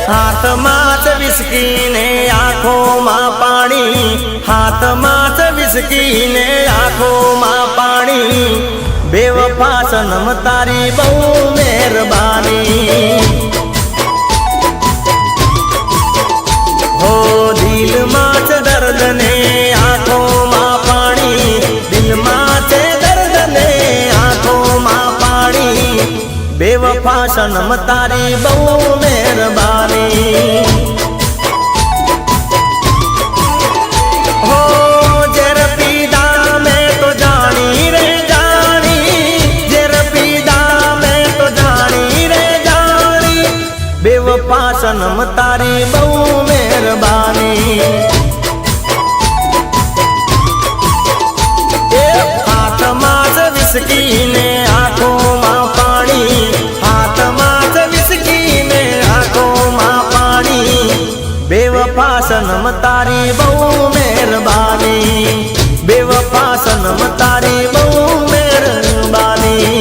હાથમાં જ વિસ્કી ને આંખોમાં પાણી, હાથમાં જ વિસ્કી ને આંખોમાં પાણી, બેવફા સનમ તારી બહુ મહેરબાની। હો દિલમાં છે દર્દ ને આંખોમાં પાણી, દિલમાં છે દર્દ ને આંખોમાં પાણી, બેવફા સનમ તારી બહુ મહેરબાની। હો ઝેર પીધા મેં તો જાણી રે જાણી, ઝેર પીધા મેં તો જાણી રે જાણી, બેવફા સનમ તારી બહુ મહેરબાની। હાથમાં જ વિસ્કી ને આંખોમાં પાણી, હાથમાં જ વિસ્કી ને આંખોમાં પાણી, બેવફા સનમ તારી બહુ મહેરબાની, બેવફા સનમ તારી બહુ મહેરબાની।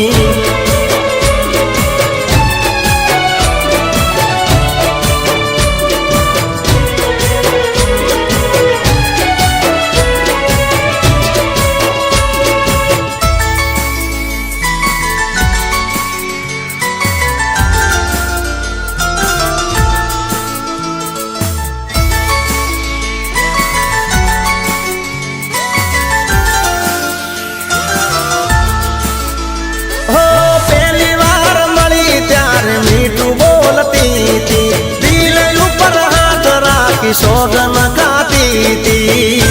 સોગન ખાતી તી,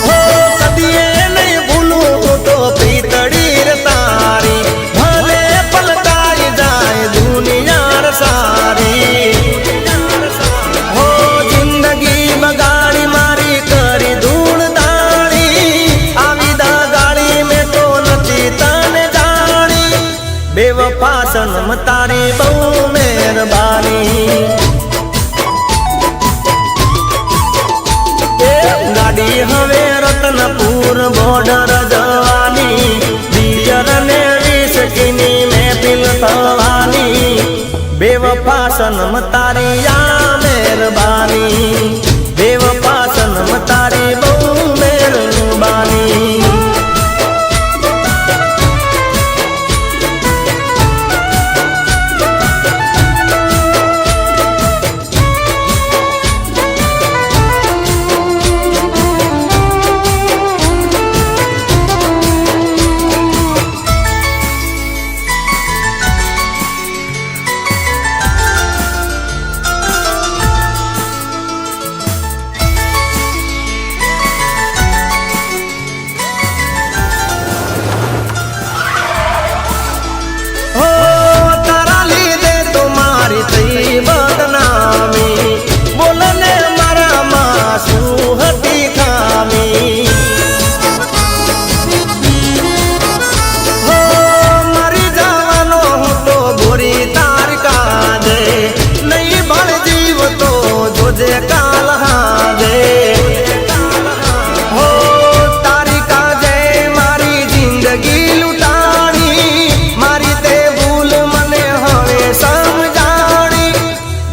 હો કદીએ નહીં ભૂલું તો પીતળી રે તારી, ભલે પલટાઈ જાય દુનિયા સારી। હો જિંદગી બગાડી મારી કરી ધૂળ દાણી, આવી દગાડી મેં તો નથી તને જાણી, બેવફા સનમ તારી બહુ મહેરબાની। ગાડી હવે રતનપુર બોર્ડર જવાની, દિયર ને વિસ્કીની મહેફિલ થવાની, બેવફા સનમ તારી આ મહેરબાની, બેવફા સનમ તારી બહુ મહેરબાની।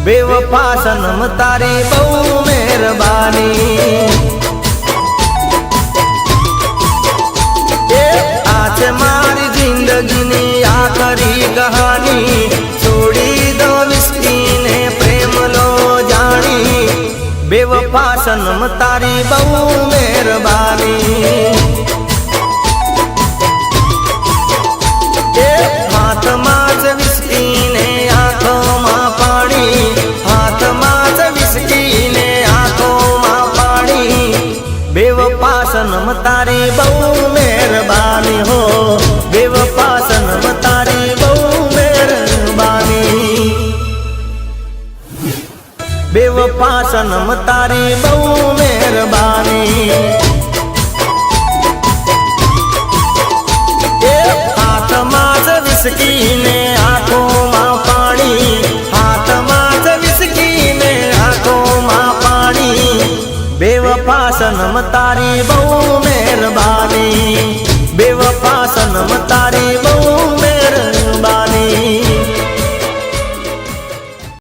બેવફા સનમ તારી બહુ મહેરબાની। આ છે મારી જિંદગીની આખરી કહાની, છોડી દો વિસ્કી ને પ્રેમ લો જાણી, બેવફા સનમ તારી બહુ મહેરબાની। હાથમાં જ વિસ્કી ને આંખોમાં પાણી, હાથમાં જ વિસ્કી ને આંખોમાં પાણી, બેવફા સનમ તારી બહુ મહેરબાની। હો બેવફા સનમ તારી બહુ મહેરબાની, બેવફા સનમ તારી બહુ મહેરબાની। હાથમાં જ વિસ્કી ને આંખોમાં પાણી, હાથમાં જ વિસ્કી ને આંખોમાં પાણી, બેવફા સનમ તારી બહુ